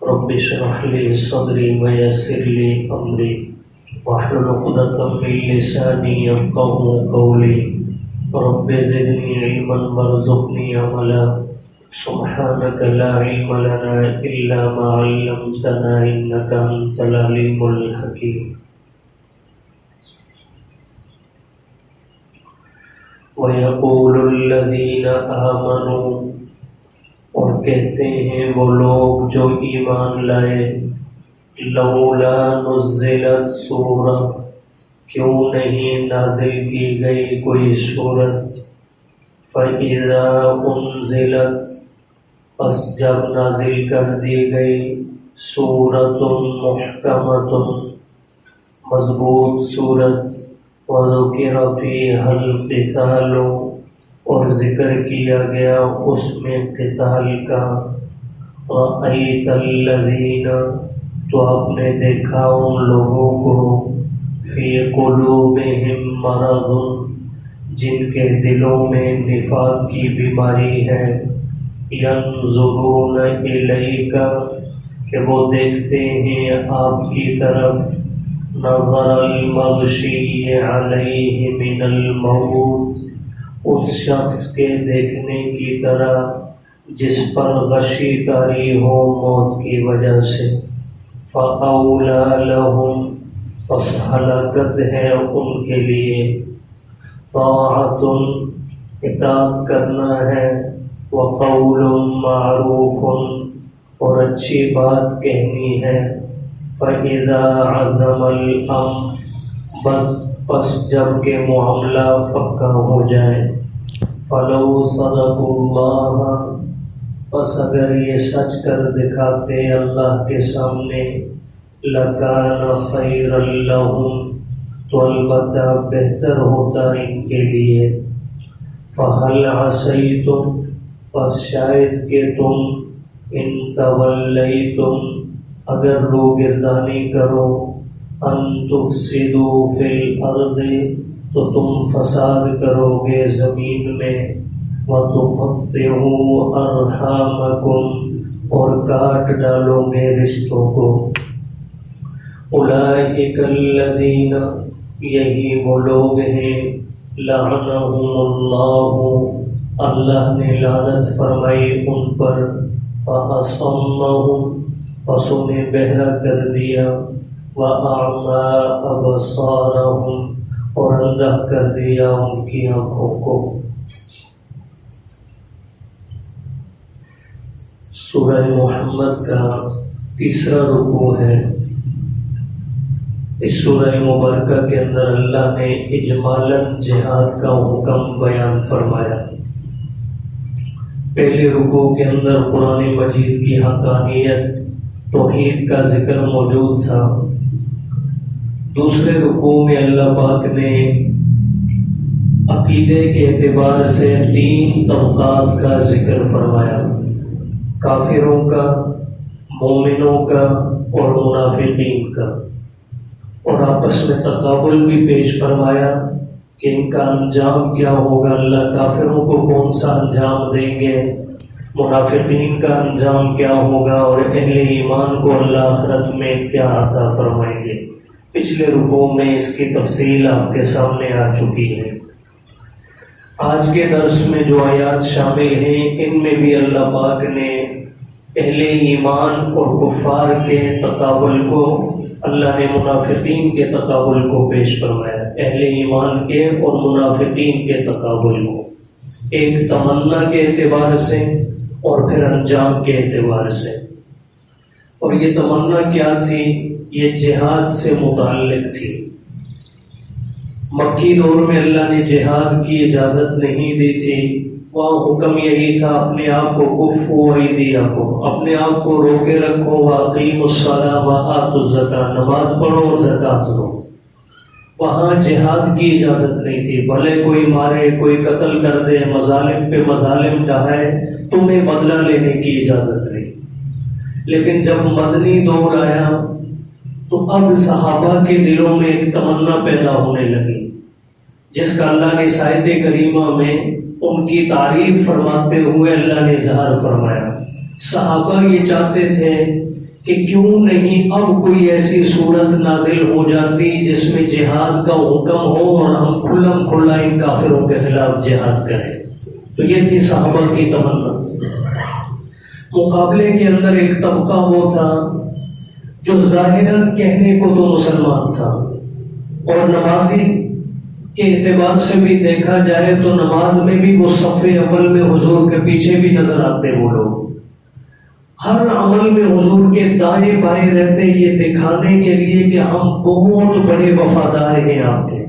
رب اشرح لي صدري ويسر لي أمري واحلل عقدة من لساني يفقهوا قولي رب زدني علما وارزقني عملا سبحانك لا علم لنا إلا ما علمتنا إنك أنت العليم الحكيم. وَيَقُولُ الَّذِينَ آمَنُوا، اور کہتے ہیں وہ لوگ جو ایمان لائے، لولا نزلت سورہ، کیوں نہیں نازل کی گئی کوئی سورت، فَإِذَا أُنزِلَتْ، پس جب نازل کر دی گئی، سورۃ محکمۃ، مضبوط سورت، وَذُكِرَ فِيهَا الْقِتَالُ، اور ذکر کیا گیا اس میں قتال کا، رَأَيْتَ الَّذِينَ، تو آپ نے دیکھا ان لوگوں کو، فِي قُلُوبِهِم مَرَضٌ، جن کے دلوں میں نفاق کی بیماری ہے، يَنظُرُونَ إِلَيْكَ، کہ وہ دیکھتے ہیں آپ کی طرف، نظر المغشی علیہ من الموت، اس شخص کے دیکھنے کی طرح جس پر غشی طاری ہو موت کی وجہ سے، فَأَوْلَى لَهُمْ، پس ہلاکت ہے ان کے لیے، طاعۃ، اطاعت کرنا ہے، وَقَوْلٌ مَعْرُوفٌ، اور اچھی بات کہنی ہے، فَإِذَا عَزَمَ الْأَمْرُ، پس جب کہ معاملہ پکا ہو جائے، فَلَوْ صَدَقُوا اللَّهَ، پس اگر یہ سچ کر دکھاتے اللہ کے سامنے، لَكَانَ خَيْرًا لَهُمْ، تو البتہ بہتر ہوتا ان کے لیے، فَهَلْ عَصَيْتُمْ، پس شاید کہ تم، ان تولیتم، اگر روگردانی کرو، ان تفسدوا فی الارض، تو تم فساد کرو گے زمین میں، وتقطعوا ارحامکم، اور کاٹ ڈالو گے رشتوں کو، اولئک الذین، یہی وہ لوگ ہیں، لعنہم اللہ، اللہ نے لعنت فرمائی ان پر، فَأَصَمَّهُمْ، پس انہیں بہرا کر دیا، وَأَعْمَىٰ أَبْصَارَهُمْ، اور اندھا کر دیا ان کی آنکھوں کو۔ سورہ محمد کا تیسرا رکوع ہے۔ اس سورہ مبارکہ کے اندر اللہ نے اجمالاً جہاد کا حکم بیان فرمایا۔ پہلے رکوع کے اندر قرآن مجید کی حقانیت، توحید کا ذکر موجود تھا۔ دوسرے رکوع میں اللہ پاک نے عقیدے کے اعتبار سے 3 طبقات کا ذکر فرمایا، کافروں کا، مومنوں کا اور منافقین کا، اور آپس میں تقابل بھی پیش فرمایا کہ ان کا انجام کیا ہوگا، اللہ کافروں کو کون سا انجام دیں گے، منافقین کا انجام کیا ہوگا، اور اہل ایمان کو اللہ آخرت میں کیا عطا فرمائیں گے۔ پچھلے رکوع میں اس کی تفصیل آپ کے سامنے آ چکی ہے۔ آج کے درس میں جو آیات شامل ہیں، ان میں بھی اللہ پاک نے اہل ایمان اور کفار کے تقابل کو، اللہ نے منافقین کے تقابل کو پیش فرمایا، اہل ایمان کے اور منافقین کے تقابل کو، ایک تمنا کے اعتبار سے اور پھر انجام کے اعتبار سے۔ اور یہ تمنا کیا تھی؟ یہ جہاد سے متعلق تھی۔ مکی دور میں اللہ نے جہاد کی اجازت نہیں دی تھی، وہاں حکم یہی تھا، اپنے آپ کو کفوا ایدیکم، اپنے آپ کو روکے رکھو، واقیموا الصلاۃ وآتوا الزکاۃ، نماز پڑھو اور زکوٰۃ دو۔ وہاں جہاد کی اجازت نہیں تھی، بھلے کوئی مارے، کوئی قتل کر دے، مظالم پہ مظالم ڈھائے، تمہیں بدلہ لینے کی اجازت نہیں۔ لیکن جب مدنی دور آیا تو اب صحابہ کے دلوں میں ایک تمنا پیدا ہونے لگی، جس کا اللہ نے اس آیت کریمہ میں ان کی تعریف فرماتے ہوئے اللہ نے اظہار فرمایا۔ صحابہ یہ چاہتے تھے کہ کیوں نہیں اب کوئی ایسی صورت نازل ہو جاتی جس میں جہاد کا حکم ہو اور ہم کھلم کھلا ان کافروں کے خلاف جہاد کریں. تو یہ تھی صحابہ کی تمنا. مقابلے کے اندر ایک طبقہ وہ تھا جو ظاہراً کہنے کو تو مسلمان تھا اور نمازی کے اعتبار سے بھی دیکھا جائے تو نماز میں بھی وہ صف اول میں حضور کے پیچھے بھی نظر آتے. وہ لوگ ہر عمل میں حضور کے دائیں بائیں رہتے یہ دکھانے کے لیے کہ ہم بہت بڑے وفادار ہیں آپ کے.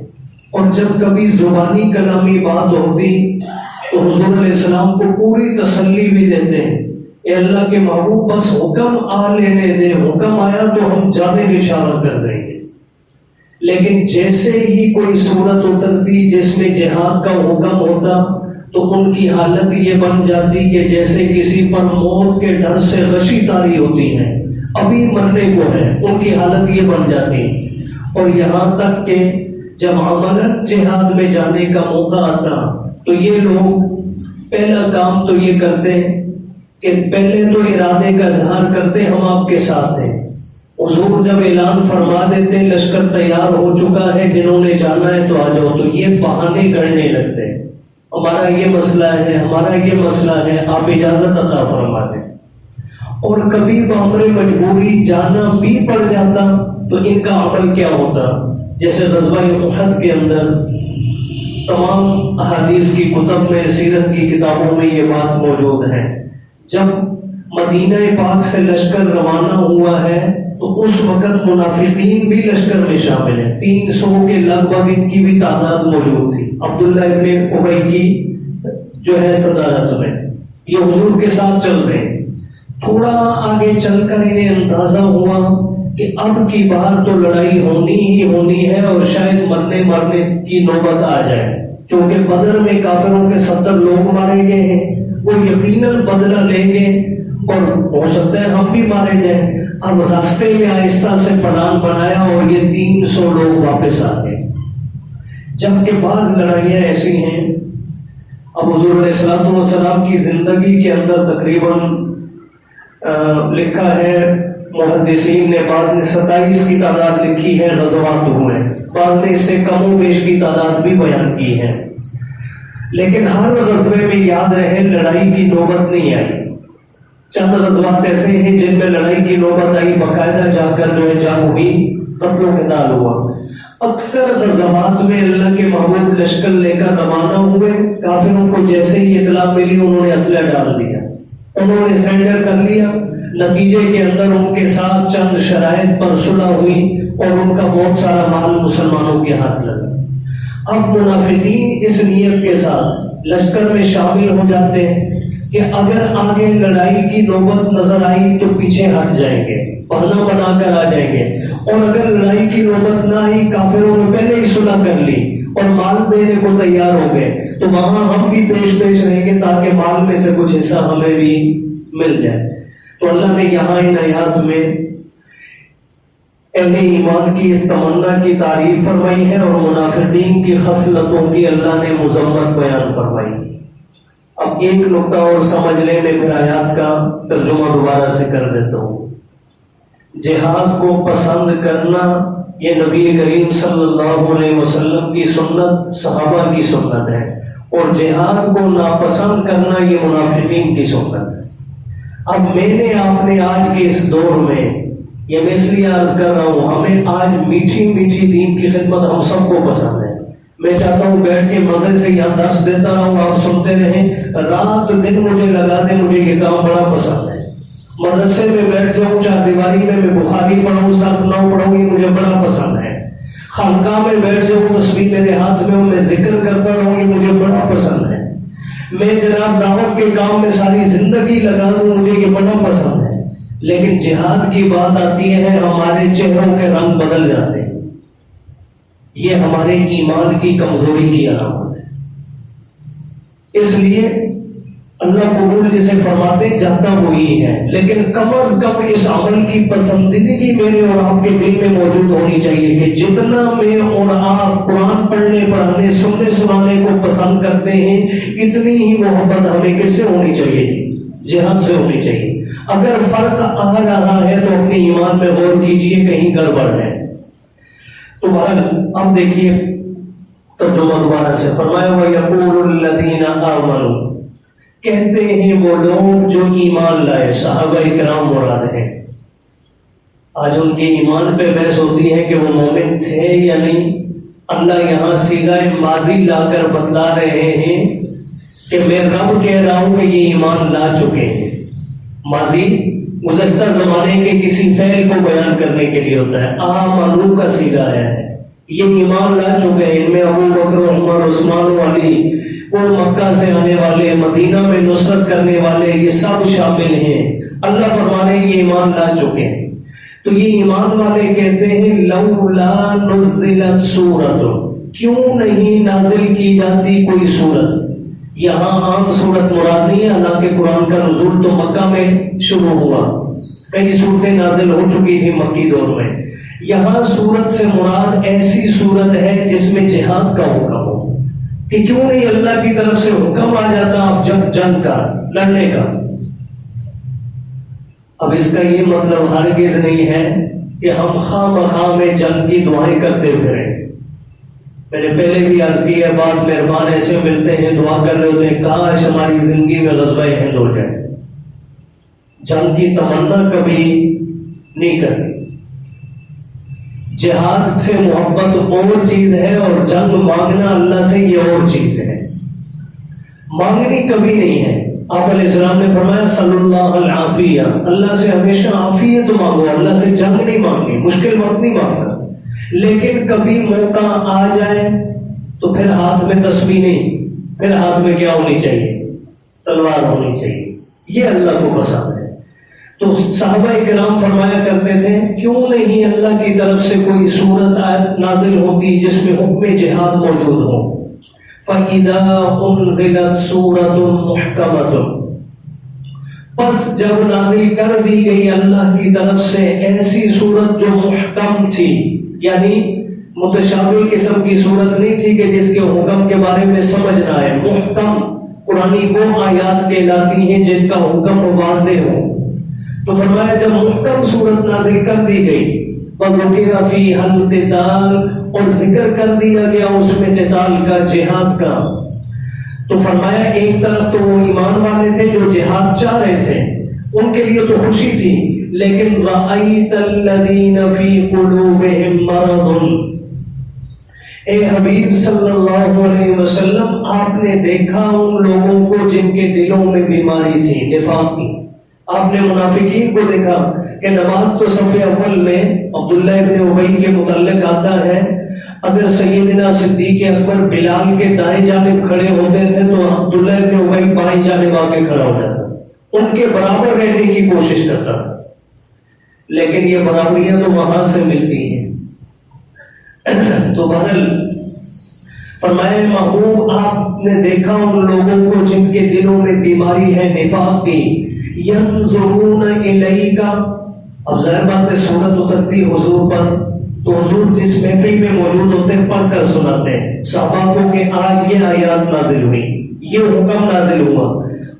اور جب کبھی زبانی کلامی بات ہوتی تو حضور علیہ السلام کو پوری تسلی بھی دیتے ہیں. اے اللہ کے محبوب بس حکم آ لینے دیں, حکم آیا تو ہم جانب اشارہ کر دیں گے. لیکن جیسے ہی کوئی صورت اترتی جس میں جہاد کا حکم ہوتا تو ان کی حالت یہ بن جاتی کہ جیسے کسی پر موت کے ڈر سے غشی طاری ہوتی ہے, ابھی مرنے کو ہے, ان کی حالت یہ بن جاتی. اور یہاں تک کہ جب عملاً جہاد میں جانے کا موقع آتا تو یہ لوگ پہلا کام تو یہ کرتے کہ پہلے تو ارادے کا اظہار کرتے ہم آپ کے ساتھ ہیں. حضور جب اعلان فرما دیتے لشکر تیار ہو چکا ہے, جنہوں نے جانا ہے تو آ جاؤ, تو یہ بہانے گڑنے لگتے ہیں, ہمارا یہ مسئلہ ہے, ہمارا یہ مسئلہ ہے, آپ اجازت عطا فرما دیں. اور کبھی بامر مجبوری جانا بھی پڑ جاتا تو ان کا عمل کیا ہوتا. جیسے غزوہ احد کے اندر تمام احادیث کی کتب میں, سیرت کی کتابوں میں یہ بات موجود ہے. جب مدینہ پاک سے لشکر روانہ ہوا ہے تو اس وقت منافقین بھی لشکر میں شامل ہیں. 300 کے لگ بھگ ان کی بھی تعداد موجود تھی. عبداللہ ابن ابی کی جو ہے صدارت میں یہ حضور کے ساتھ چل رہے ہیں. تھوڑا آگے چل کر انہیں اندازہ ہوا کہ اب کی بار تو لڑائی ہونی ہی ہونی ہے اور شاید مرنے کی نوبت آ جائے. چونکہ بدر میں کافروں کے 70 لوگ مارے گئے ہیں, وہ یقیناً بدلہ لیں گے اور ہو سکتا ہے ہم بھی مارے جائیں. اب راستے میں آہستہ سے پلان بنایا اور یہ 300 لوگ واپس آ گئے. جبکہ بعض لڑائیاں ایسی ہیں, اب حضور علیہ السلام کی زندگی کے اندر تقریباً لکھا ہے محدثین نے, بعض نے 27 کی تعداد لکھی ہے غزوات ہوئے, بعض نے اس سے کم و بیش کی تعداد بھی بیان کی ہے. لیکن ہر غزوے میں یاد رہے لڑائی کی نوبت نہیں آئی. چند غزوات ایسے ہیں جن میں لڑائی کی نوبت آئی, باقاعدہ جا کر جو ہے جنگ ہوئی, قتل و قتال ہوا. اکثر غزوات میں اللہ کے محبوب لشکر لے کر روانہ ہوئے, کافروں کو جیسے ہی اطلاع ملی انہوں نے اسلحہ ڈال دیا, انہوں نے سرنڈر کر لیا. نتیجے کے اندر ان کے ساتھ چند شرائط پر صلح ہوئی اور ان کا بہت سارا مال مسلمانوں کے ہاتھ لگا. اب منافقین اس نیت کے ساتھ لشکر میں شامل ہو جاتے ہیں کہ اگر آگے لڑائی کی نوبت نظر آئی تو پیچھے ہٹ جائیں گے, بہانہ بنا کر آ جائیں گے, اور اگر لڑائی کی نوبت نہ آئی کافروں نے پہلے ہی صلح کر لی اور مال دینے کو تیار ہو گئے تو وہاں ہم بھی پیش رہیں گے تاکہ مال میں سے کچھ حصہ ہمیں بھی مل جائے. تو اللہ نے یہاں ان آیات میں اہل ایمان کی اس تمنا کی تعریف فرمائی ہے اور منافقین کی خصلتوں کی اللہ نے مذمت بیان فرمائی. اب ایک نقطہ اور سمجھنے میں پھر آیات کا ترجمہ دوبارہ سے کر دیتا ہوں. جہاد کو پسند کرنا یہ نبی کریم صلی اللہ علیہ وسلم کی سنت, صحابہ کی سنت ہے, اور جہاد کو ناپسند کرنا یہ منافقین کی سنت ہے. اب میں نے آپ نے آج کے اس دور میں, یہ میں اس لیے عرض کر رہا ہوں, ہمیں آج میٹھی میٹھی دین کی خدمت ہم سب کو پسند ہے. میں چاہتا ہوں بیٹھ کے مزے سے یہاں درس دیتا رہوں, آپ سنتے رہیں, رات دن مجھے لگا دیں, مجھے یہ کام بڑا پسند ہے. مدرسے میں بیٹھ جاؤں, چار دیواری میں بخاری پڑھوں, صرف نو پڑھوں, یہ مجھے بڑا پسند ہے. خانقاہ میں بیٹھ جاؤں, تسبیح میرے ہاتھ میں ہوں, میں ذکر کرتا رہوں, یہ مجھے بڑا پسند ہے. میں جناب دعوت کے کام میں ساری زندگی لگا دوں, مجھے یہ بڑا پسند ہے. لیکن جہاد کی بات آتی ہے, ہمارے چہروں کے رنگ بدل جاتے ہیں. یہ ہمارے ایمان کی کمزوری کی علامت ہے. اس لیے اللہ قبول جسے فرماتے جاتا وہی ہے, لیکن کم از کم اس عمل کی پسندیدگی میرے اور آپ کے دل میں موجود ہونی چاہیے کہ جتنا میں اور آپ قرآن پڑھنے پڑھانے سننے سنانے کو پسند کرتے ہیں, اتنی ہی محبت ہمیں کس سے ہونی چاہیے؟ جہاد سے ہونی چاہیے. اگر فرق آ رہا ہے تو اپنے ایمان میں غور کیجئے، کہیں گڑبڑ ہے۔ تو بہرحال اب دیکھیے ترجمہ دوبارہ سے فرمایا وَيَقُولُ الَّذِينَ آمَنُوا، کہتے ہیں وہ لوگ جو ایمان لائے، صحابہ کرام مراد ہیں۔ آج ان کے ایمان پہ بحث ہوتی ہے کہ وہ مومن تھے یا نہیں۔ اللہ یہاں صیغہ ماضی لا کر بتلا رہے ہیں کہ میں رب کہہ رہا ہوں کہ یہ ایمان لا چکے ہیں۔ ماضی گزشتہ زمانے کے کسی فعل کو بیان کرنے کے لیے ہوتا ہے۔ آمنو کا صیغہ ہے، یہ ایمان لا چکے ہیں۔ ان میں ابو بکر، عمر، عثمان و علی، وہ مکہ سے آنے والے، مدینہ میں نصرت کرنے والے، یہ سب شامل ہیں۔ اللہ فرما رہے ہیں یہ ایمان لا چکے ہیں۔ تو یہ ایمان والے کہتے ہیں لولا نزلت سورۃ، کیوں نہیں نازل کی جاتی کوئی سورت۔ یہاں عام سورت مراد نہیں ہے، حالانکہ قرآن کا نزول تو مکہ میں شروع ہوا، کئی صورتیں نازل ہو چکی تھی مکی دور میں۔ یہاں سورت سے مراد ایسی سورت ہے جس میں جہاد کا حکم ہو، کہ کیوں نہیں اللہ کی طرف سے حکم آ جاتا اب جنگ کا، لڑنے کا۔ اب اس کا یہ مطلب ہرگز نہیں ہے کہ ہم خواہ مخواہ میں جنگ کی دعائیں کرتے پھریں۔ میں نے پہلے بھی عرض کی ہے، بعض مہربان ایسے ملتے ہیں دعا کر رہے ہوتے ہیں کاش ہماری زندگی میں غزوہ ہند ہو جائے۔ جنگ کی تمنا کبھی نہیں کرتی۔ جہاد سے محبت اور چیز ہے اور جنگ مانگنا اللہ سے یہ اور چیز ہے، مانگنی کبھی نہیں ہے۔ آپ علیہ السلام نے فرمایا صلی اللہ العافیہ، اللہ سے ہمیشہ عافیت مانگو، اللہ سے جنگ نہیں مانگنی، مشکل وقت نہیں مانگنا۔ لیکن کبھی موقع آ جائے تو پھر ہاتھ میں تسبیح نہیں، پھر ہاتھ میں کیا ہونی چاہیے؟ تلوار ہونی چاہیے۔ یہ اللہ کو پسند ہے۔ تو صحابہ کرام فرمایا کرتے تھے کیوں نہیں اللہ کی طرف سے کوئی سورت نازل ہوتی جس میں حکم جہاد موجود ہو۔ فَإِذَا أُنزِلَتْ سُورَةٌ مُحْكَمَةٌ، پس جب نازل کر دی گئی اللہ کی طرف سے ایسی سورت جو محکم تھی، یعنی متشابہ قسم کی صورت نہیں تھی کہ جس کے حکم کے بارے میں سمجھ نہ آئے۔ محکم قرآنی وہ آیات کہلاتی ہیں جن کا حکم واضح ہو۔ تو فرمایا جب محکم صورت نازل کر دی گئی، وَذُكِرَ فِيهَا الْقِتَالُ، اور ذکر کر دیا گیا اس میں قتال کا، جہاد کا، تو فرمایا ایک طرف تو وہ ایمان والے تھے جو جہاد چاہ رہے تھے، ان کے لیے تو خوشی تھی، لیکن رَأَيْتَ الَّذِينَ فِي قُلُوبِهِم مَرَضٌ، اے حبیب صلی اللہ علیہ وسلم آپ نے دیکھا ان لوگوں کو جن کے دلوں میں بیماری تھی، نفاق کی۔ آپ نے منافقین کو دیکھا کہ نماز تو صف اول میں عبداللہ ابن ابی کے متعلق آتا ہے، اگر سیدنا صدیق اکبر بلال کے دائیں جانب کھڑے ہوتے تھے تو عبداللہ ابن ابی بائیں جانب آگے کھڑا ہو جاتا، ان کے برابر رہنے کی کوشش کرتا تھا۔ لیکن یہ برابریاں تو وہاں سے ملتی ہیں۔ تو بہرحال فرمایا محبوب آپ نے دیکھا ان لوگوں کو جن کے دلوں میں بیماری ہے نفاق کی، ینظرون الیک، اب ظاہر بات ہے سورت اترتی حضور پر تو حضور جس محفل میں موجود ہوتے ہیں پڑھ کر سناتے ہیں صحابہ کو کہ آج یہ آیات نازل ہوئی، یہ حکم نازل ہوا۔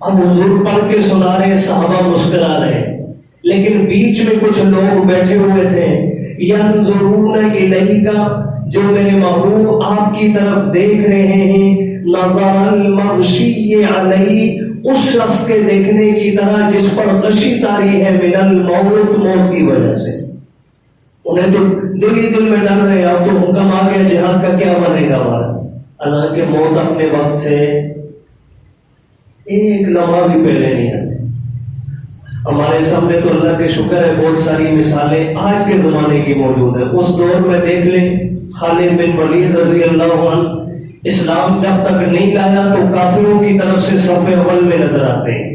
اب حضور پڑھ کے سنا رہے، صحابہ مسکرا رہے، لیکن بیچ میں کچھ لوگ بیٹھے ہوئے تھے، ینظرون الیک، جو میرے محبوب آپ کی طرف دیکھ رہے ہیں، نظر المغشی علیہ، اس شخص کے دیکھنے کی طرح جس پر غشی طاری ہے، من الموت، موت کی وجہ سے۔ انہیں تو دل ہی دل میں ڈر رہے، اب تو حکم آ گیا جہاد کا، کیا بنے گا ہمارا؟ حالانکہ موت اپنے وقت سے ایک لمحہ بھی پہلے نہیں آتی۔ ہمارے سامنے تو اللہ کے شکر ہے بہت ساری مثالیں آج کے زمانے کی موجود ہیں۔ اس دور میں دیکھ لیں خالد بن ولید رضی اللہ عنہ، اسلام جب تک نہیں لایا تو کافروں کی طرف سے صف اول میں نظر آتے ہیں،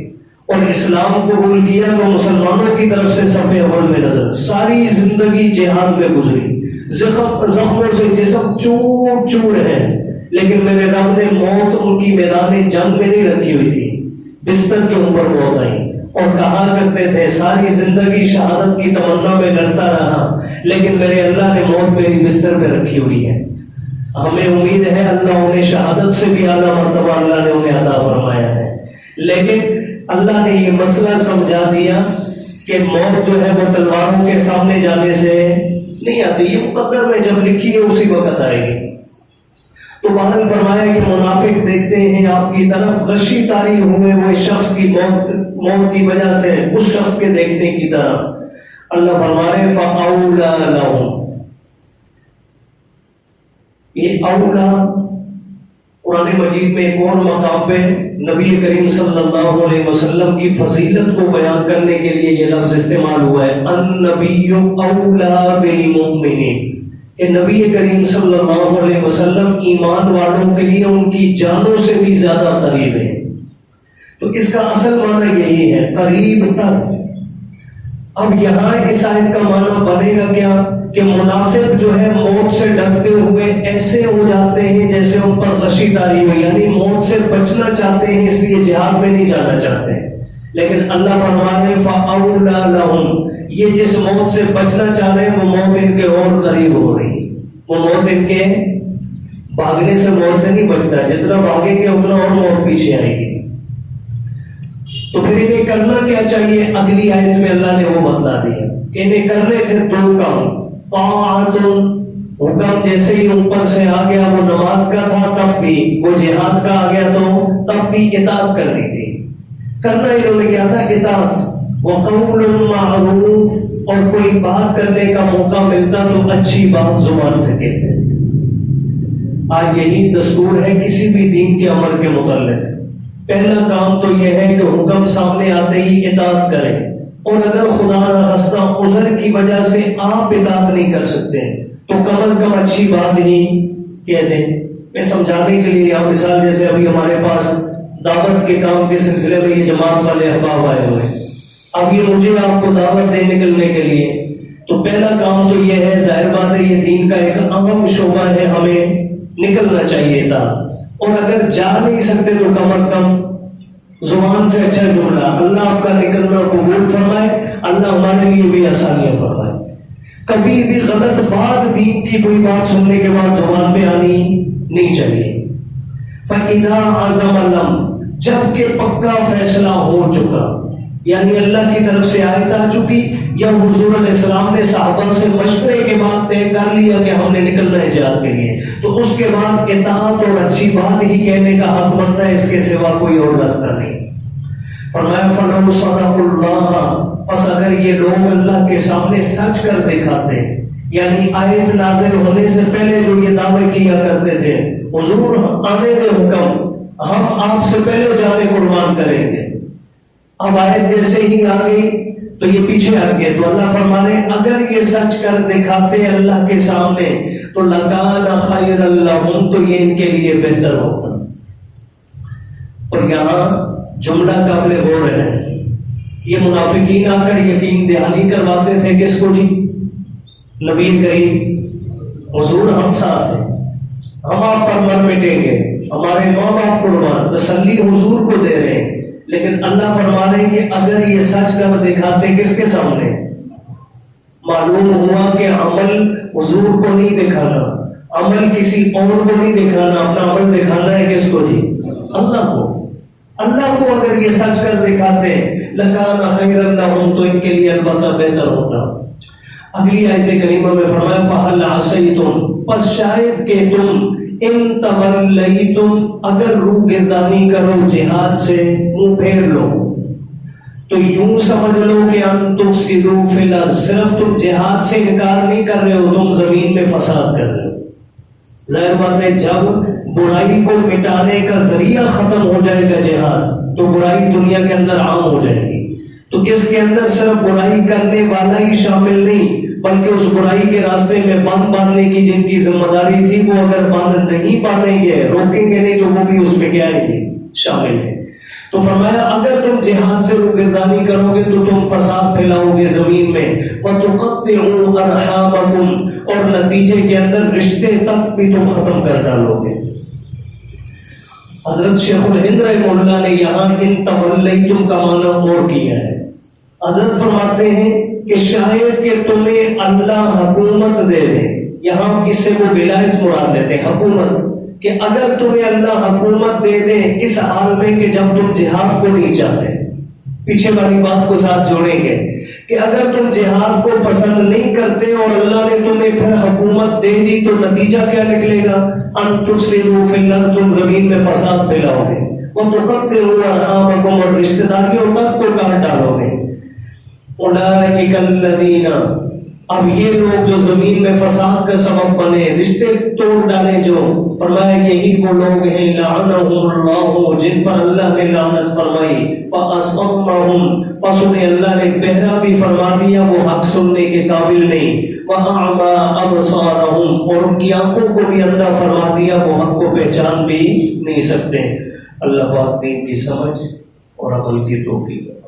اور اسلام قبول کیا تو مسلمانوں کی طرف سے صف اول میں نظر۔ ساری زندگی جہاد میں گزری، زخموں سے جسم چور چور ہیں، لیکن میرے رب نے موت ان کی میدان جنگ میں نہیں رکھی ہوئی تھی، بستر کے اوپر موت آئی، اور کہا کرتے تھے ساری زندگی شہادت کی تمنا میں لڑتا رہا، لیکن میرے اللہ نے موت میری بستر پہ رکھی ہوئی ہے۔ ہمیں امید ہے اللہ انہیں شہادت سے بھی اعلیٰ مرتبہ اللہ نے انہیں عطا فرمایا ہے، لیکن اللہ نے یہ مسئلہ سمجھا دیا کہ موت جو ہے وہ تلواروں کے سامنے جانے سے نہیں آتی، یہ مقدر میں جب لکھی ہے اسی وقت آئے گی۔ تو بہرحال فرمایا کہ منافق دیکھتے ہیں آپ کی طرف غشی طاری ہوئے وہ شخص کی موت کی وجہ سے اس شخص کے دیکھنے کی طرف۔ اللہ فرما رہے فَأَوْلَى لَهُمْ، یہ اولا قرآن مجید میں ایک اور مقام پہ نبی کریم صلی اللہ علیہ وسلم کی فضیلت کو بیان کرنے کے لیے یہ لفظ استعمال ہوا ہے، النبی اولا بالمؤمنین، کہ نبی کریم صلی اللہ علیہ وسلم ایمان والوں کے لیے ان کی جانوں سے بھی زیادہ قریب ہے۔ تو اس کا اصل معنی یہی ہے، قریب تر۔ اب یہاں اس آیت کا معنی بنے گا کیا کہ منافق جو ہے موت سے ڈرتے ہوئے ایسے ہو جاتے ہیں جیسے ان پر غشی طاری ہوئی، یعنی موت سے بچنا چاہتے ہیں اس لیے جہاد میں نہیں جانا چاہتے ہیں، لیکن اللہ فرما رہے فَأَوْلَى لَهُمْ، یہ جس موت سے بچنا چاہ رہے ہیں وہ موت ان کے اور قریب ہو رہی ہے، وہ موت ان کے بھاگنے سے موت سے نہیں بچتا، جتنا بھاگیں گے اتنا اور موت پیچھے آئے گی۔ تو پھر انہیں کرنا کیا چاہیے؟ اگلی آیت میں اللہ نے وہ بتلا دیا کہ انہیں کرنے تھے دو کام، طاعت، حکم جیسے ہی اوپر سے آ گیا وہ نماز کا تھا تب بھی، وہ جہاد کا آ گیا تو تب بھی اطاعت کرنی تھی، کرنا انہوں نے کیا تھا؟ اطاعت، وقول معروف، اور کوئی بات کرنے کا موقع ملتا تو اچھی بات زبان سے کہتے ہیں۔ آج یہی دستور ہے کسی بھی دین کے عمل کے متعلق، پہلا کام تو یہ ہے کہ حکم سامنے آتے ہی اطاعت کریں، اور اگر خدا نخواستہ عذر کی وجہ سے آپ اطاعت نہیں کر سکتے تو کم از کم اچھی بات ہی کہہ دیں۔ میں سمجھانے کے لیے یہاں مثال، جیسے ابھی ہمارے پاس دعوت کے کام کے سلسلے میں یہ جماعت والے احباب آئے ہوئے، اب یہ مجھے آپ کو دعوت دے نکلنے کے لیے، تو پہلا کام تو یہ ہے، ظاہر بات ہے یہ دین کا ایک اہم شعبہ ہے، ہمیں نکلنا چاہیے اطاعت، اور اگر جا نہیں سکتے تو کم از کم زبان سے اچھا جملہ، اللہ آپ کا نکلنا قبول فرمائے، اللہ ہمارے لیے بھی آسانیاں فرمائے۔ کبھی بھی غلط بات، دین کی کوئی بات سننے کے بعد زبان پہ آنی نہیں چاہیے۔ فَإِذَا عَزَمَ الْأَمْرُ، جب کہ پکا فیصلہ ہو چکا، یعنی اللہ کی طرف سے آیت آ چکی یا حضور علیہ السلام نے صحابہ سے مشورے کے بعد طے کر لیا کہ ہم نے نکلنا ہے جہاد کے لیے، تو اس کے بعد اطاعت اور اچھی بات ہی کہنے کا حق بنتا ہے، اس کے سوا کوئی اور راستہ نہیں۔ فرمایا فَلَوْ صَدَقُوا اللَّهَ، پس اگر یہ لوگ اللہ کے سامنے سچ کر دکھاتے، یعنی آیت نازل ہونے سے پہلے جو یہ دعوے کیا کرتے تھے، حضور آنے دے حکم، ہم آپ سے پہلے جانے قربان کریں گے، اب آیت جیسے ہی آ گئی تو یہ پیچھے ہٹ گئے، تو اللہ فرما رہے اگر یہ سچ کر دکھاتے اللہ کے سامنے تو لَكَانَ خَيْرًا لَهُمْ، تو یہ ان کے لیے بہتر ہوتا۔ اور یہاں جملہ قابل غور ہے، یہ منافقین آ کر یقین دہانی کرواتے تھے کس کو؟ جی نبی کریم، حضور ہم ساتھ ہیں، ہم آپ پر مر مٹیں گے، ہمارے ماں باپ قربان، تسلی حضور کو دے رہے ہیں، لیکن اللہ فرما رہے ہیں کہ اگر یہ سچ کر دکھاتے کس کے سامنے؟ معلوم ہوا کہ عمل حضور کو نہیں دکھانا، عمل کسی اور کو نہیں دکھانا، اپنا عمل دکھانا ہے کس کو؟ جی اللہ کو۔ اللہ کو اگر یہ سچ کر دکھاتے لَكَانَ خَيْرًا لَهُمْ، تو ان کے لیے البتہ بہتر ہوتا۔ اگلی آیت کریمہ میں فرمایا فَهَلْ عَصَيْتُمْ، پس شاید کہ تم ان تَوَلَّيْتُمْ، اگر روگردانی کرو جہاد سے، منہ پھیر لو، تو یوں سمجھ لو کہ ان تفسدوا فی الارض، صرف تم جہاد سے انکار نہیں کر رہے ہو، تم زمین میں فساد کر رہے ہو۔ ظاہر بات ہے جب برائی کو مٹانے کا ذریعہ ختم ہو جائے گا جہاد، تو برائی دنیا کے اندر عام ہو جائے گی، تو اس کے اندر صرف برائی کرنے والا ہی شامل نہیں، بلکہ اس برائی کے راستے میں بند باندھنے کی جن کی ذمہ داری تھی وہ اگر بند نہیں باندھیں گے، روکیں گے نہیں، تو وہ بھی اس میں کیا ہے گے؟ شامل ہے۔ تو فرمایا اگر تم جہاد سے روگردانی کرو گے تو تم فساد پھیلاؤ گے زمین میں، وَتُقَطِّعُوا أَرْحَامَكُمْ، اور نتیجے کے اندر رشتے تک بھی تم ختم کر ڈالو گے۔ حضرت شیخ الہند رحمہ اللہ نے یہاں ان تولیتم کا معنی اور کیا ہے۔ حضرت فرماتے ہیں کہ شاید کہ تمہیں اللہ حکومت دے دے، یہاں اس سے وہ ولایت مراد لیتے ہیں، حکومت، کہ اگر تمہیں اللہ حکومت دے دے اس حال میں کہ جب تم جہاد کو نہیں چاہتے، پیچھے والی بات کو ساتھ جوڑیں گے کہ اگر تم جہاد کو پسند نہیں کرتے اور اللہ نے تمہیں پھر حکومت دے دی تو نتیجہ کیا نکلے گا؟ ان تفسدوا فی الارض، تم زمین میں فساد پھیلاؤ گے، وتقطعوا ارحامکم، اور رشتہ داریوں تک کو کاٹ ڈالو گے۔ اولئک الذین، اب یہ لوگ جو زمین میں فساد کا سبب بنے، رشتے توڑ ڈالے، جو فرمایا یہی وہ لوگ ہیں لعنہم اللہ، جن پر اللہ نے لعنت فرمائی، فاصمہم، پس انہیں اللہ نے بہرا بھی فرما دیا، وہ حق سننے کے قابل نہیں، واعمی ابصارہم، اور ان کی آنکھوں کو بھی اندھا فرما دیا، وہ حق کو پہچان بھی نہیں سکتے۔ اللہ پاک دین کی سمجھ اور عمل کی توفیق۔